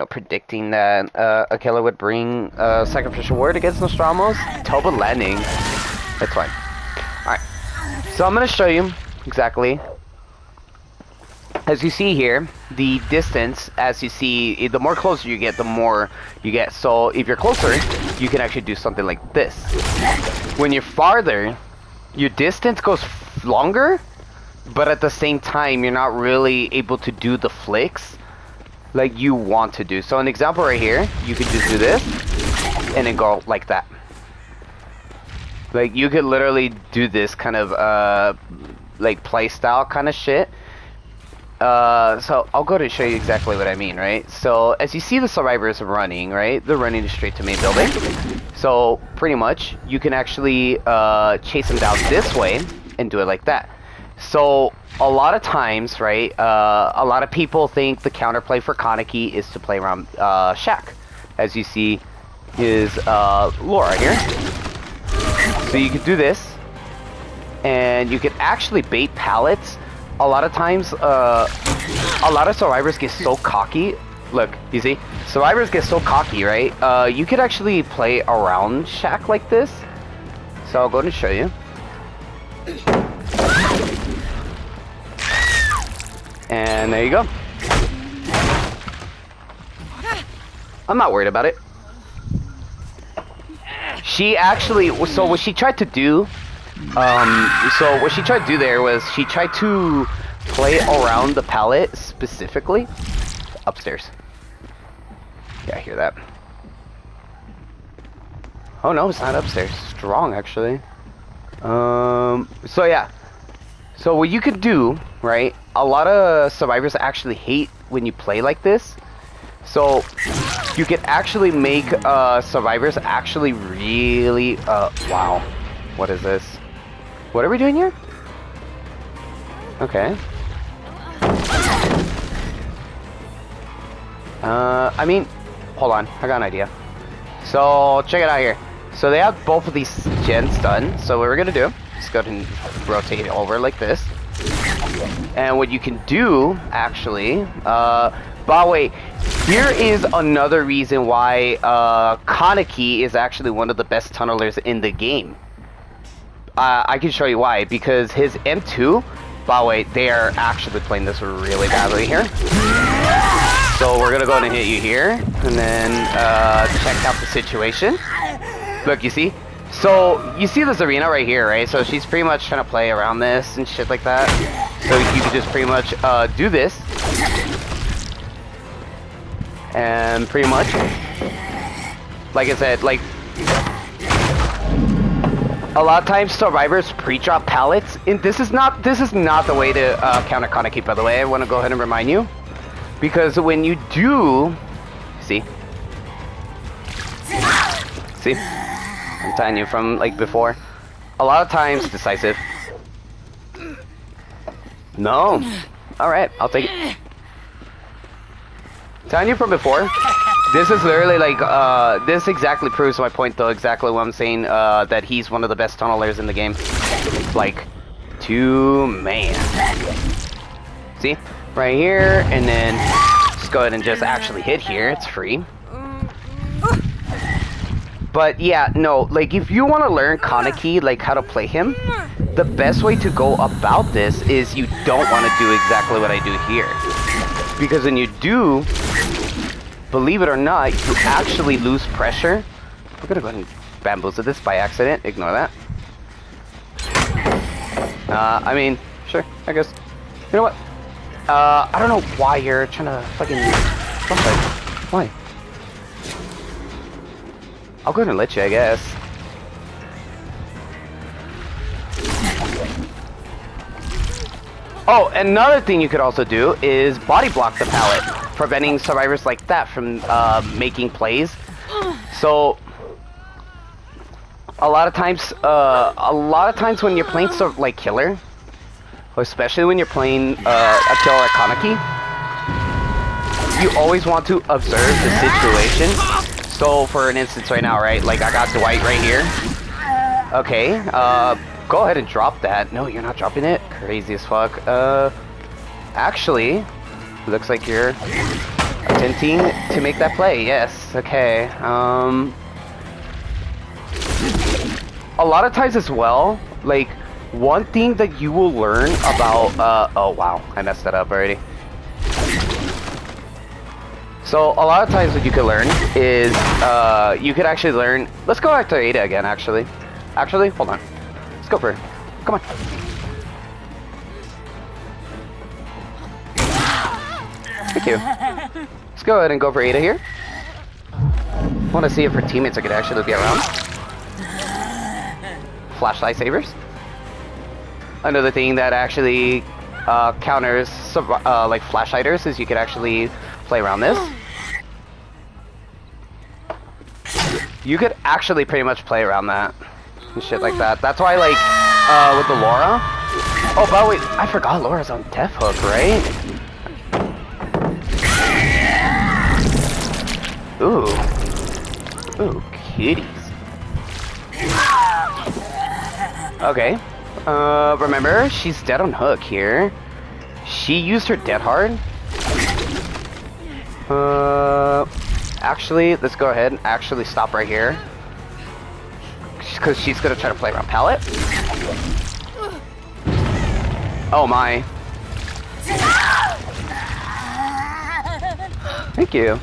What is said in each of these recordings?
predicting that a killer would bring sacrificial word against Nostramos. Toba landing. That's fine. Alright. So I'm going to show you exactly. As you see here, the distance, as you see, the more closer you get, the more you get. So if you're closer, you can actually do something like this. When you're farther, your distance goes longer, but at the same time, you're not really able to do the flicks like you want to do. So an example right here, you could just do this and then go like that. Like you could literally do this kind of like play style kind of shit. So I'll go to show you exactly what I mean, right? So as you see the survivors running, right? They're running straight to main building. So pretty much you can actually chase them down this way and do it like that. So a lot of times, right? A lot of people think the counterplay for Kaneki is to play around Shack. As you see is Laura here. So you could do this and you could actually bait pallets. A lot of times, a lot of survivors get so cocky. Look, you see? Survivors get so cocky, right? You could actually play around Shack like this. So I'll go and show you. And there you go. I'm not worried about it. She actually, so what she tried to do, so what she tried to do there was she tried to play around the pallet specifically upstairs. Yeah, I hear that. Oh no, it's not upstairs. Strong actually. So yeah. So what you could do, right? A lot of survivors actually hate when you play like this. So you can actually make survivors actually really wow. What is this? What are we doing here? Okay. I mean, hold on, I got an idea. So check it out here. So they have both of these gens done. So what we're gonna do is go ahead and rotate it over like this. And what you can do, actually, by the way, here is another reason why Kaneki is actually one of the best tunnelers in the game. I can show you why, because his M2, by the way, they are actually playing this really badly here. So we're gonna go ahead and hit you here, and then check out the situation. Look, you see? So you see this arena right here, right? So she's pretty much trying to play around this and shit like that. So you can just pretty much do this. And pretty much, like I said, like, a lot of times survivors pre-drop pallets, and this is not the way to counter Kaneki, by the way. I want to go ahead and remind you, because when you do, see, I'm telling you from like before, a lot of times decisive. No, all right, I'll take it. Telling you from before, this is literally like, this exactly proves my point though, exactly what I'm saying, that he's one of the best tunnelers in the game. Like, man. See? Right here, and then just go ahead and just actually hit here, it's free. But yeah, no, like if you want to learn Kaneki, like how to play him, the best way to go about this is you don't want to do exactly what I do here. Because when you do, believe it or not, you actually lose pressure. We're gonna go ahead and bamboozle this by accident. Ignore that. I mean, sure, I guess. You know what? I don't know why you're trying to fucking... Why? I'll go ahead and let you, I guess. Oh, another thing you could also do is body block the pallet, preventing survivors like that from making plays. So a lot of times when you're playing like killer, especially when you're playing a killer like Kaneki, you always want to observe the situation. So for an instance right now, right, like I got Dwight right here. Okay, go ahead and drop that. No, you're not dropping it. Crazy as fuck. Actually, looks like you're Attempting to make that play, yes, okay. A lot of times as well, like, one thing that you will learn about, oh wow, I messed that up already. So, a lot of times what you could learn is, you could actually learn, let's go back to Ada again, actually. Actually, hold on. Let's go for it. Come on. Thank you. Let's go ahead and go for Ada here. Want to see if her teammates are going to actually be around. Flash lightsabers. Another thing that actually counters like flashlighters is you could actually play around this. You could actually pretty much play around that and shit like that. That's why, like, with the Laura. Oh, by the way, I forgot Laura's on Death Hook, right? Ooh. Ooh, kitties. Okay. Remember, she's dead on Hook here. She used her dead hard. Actually, let's go ahead and actually stop right here. Because she's gonna try to play around Pallet. Oh my. Thank you.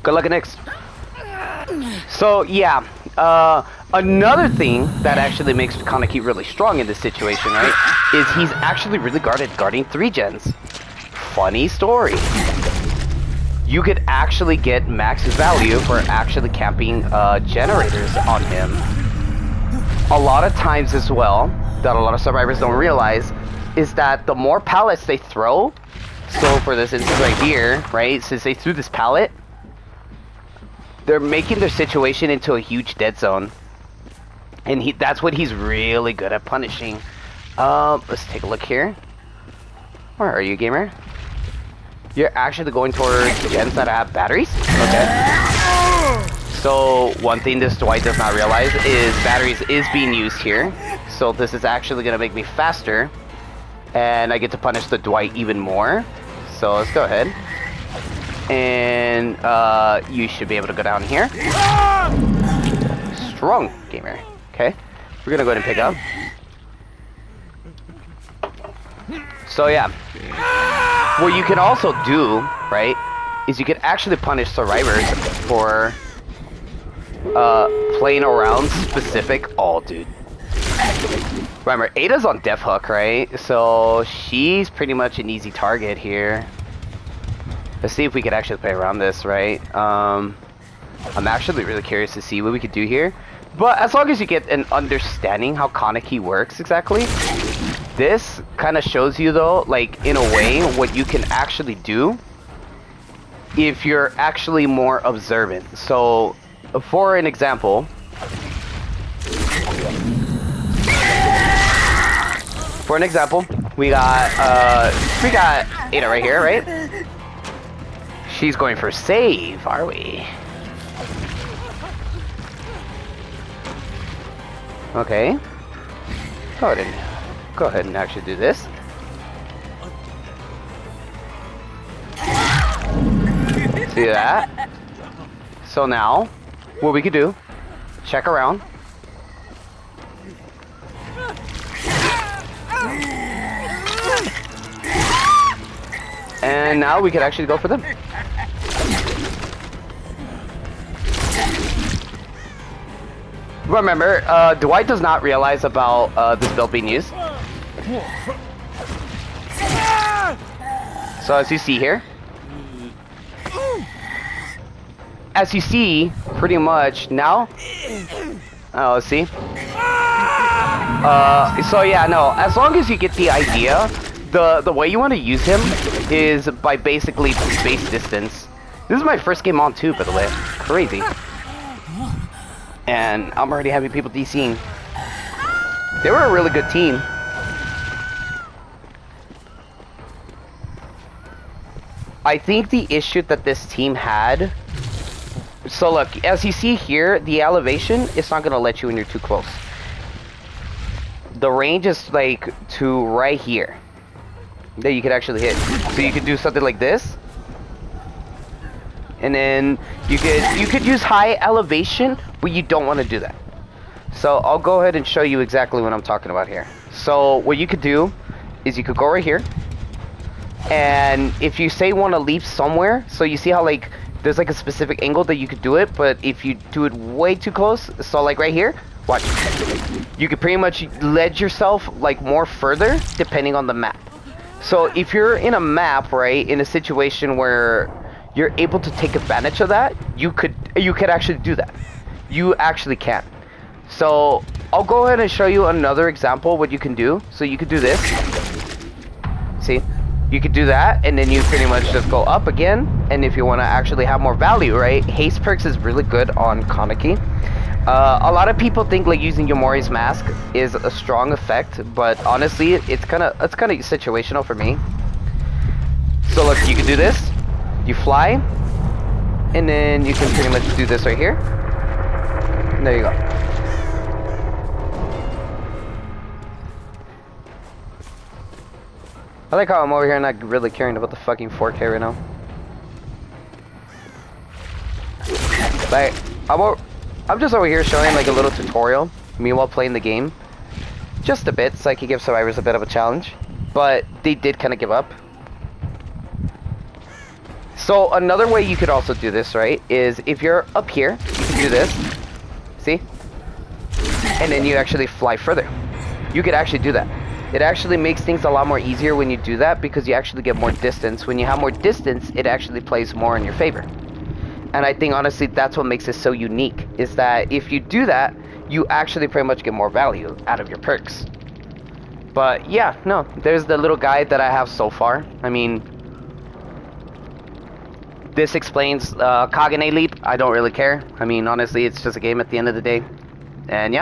Good luck at next. So yeah, another thing that actually makes Kaneki really strong in this situation, right, is he's actually really guarding 3 gens. Funny story. You could actually get max value for actually camping generators on him. A lot of times as well, that a lot of survivors don't realize, is that the more pallets they throw, so for this instance right here, right, since they threw this pallet, they're making their situation into a huge dead zone. And that's what he's really good at punishing. Let's take a look here. Where are you, gamer? You're actually going towards gens that have batteries? Okay. So, one thing this Dwight does not realize is batteries is being used here. So this is actually going to make me faster. And I get to punish the Dwight even more. So let's go ahead. And you should be able to go down here. Strong gamer. Okay. We're going to go ahead and pick up. So yeah. What you can also do, right, is you can actually punish survivors for playing around specific. Oh, dude. Remember, Ada's on Death Hook, right? So she's pretty much an easy target here. Let's see if we could actually play around this, right? I'm actually really curious to see what we could do here. But as long as you get an understanding how Kaneki works exactly, this kind of shows you, though, like, in a way, what you can actually do if you're actually more observant. So, for an example, we got Ada right here, right? She's going for save, are we? Okay. Go ahead and actually do this. See that? So now, what we could do, check around. And now we could actually go for them. Remember, Dwight does not realize about this build being used. So as you see here, pretty much now. Oh, let's see. So yeah, no. As long as you get the idea, the way you want to use him is by basically space distance. This is my first game on too, by the way. Crazy. And I'm already having people DCing. They were a really good team. I think the issue that this team had... So look, as you see here, the elevation, it's not going to let you when you're too close. The range is like to right here that you could actually hit. So you could do something like this. And then you could use high elevation, but you don't want to do that. So I'll go ahead and show you exactly what I'm talking about here. So what you could do is you could go right here. And if you say want to leap somewhere, so you see how like there's like a specific angle that you could do it, but if you do it way too close, so like right here, watch. You could pretty much ledge yourself like more further depending on the map. So if you're in a map, right, in a situation where you're able to take advantage of that, you could actually do that. You actually can. So I'll go ahead and show you another example what you can do. So you could do this. See? You could do that, and then you pretty much just go up again. And if you want to actually have more value, right, haste perks is really good on Kaneki. A lot of people think like using Yomori's mask is a strong effect, but honestly, it's kind of situational for me. So look, you can do this. You fly, and then you can pretty much do this right here. And there you go. I like how I'm over here not really caring about the fucking 4K right now. Like, I'm just over here showing like a little tutorial, meanwhile playing the game. Just a bit, so I could give survivors a bit of a challenge. But they did kind of give up. So another way you could also do this, right, is if you're up here, you can do this. See? And then you actually fly further. You could actually do that. It actually makes things a lot more easier when you do that because you actually get more distance. When you have more distance, it actually plays more in your favor. And I think honestly that's what makes it so unique, is that if you do that, you actually pretty much get more value out of your perks. But yeah, no, there's the little guide that I have so far. I mean, this explains Kagane Leap. I don't really care. I mean, honestly, it's just a game at the end of the day. And yeah.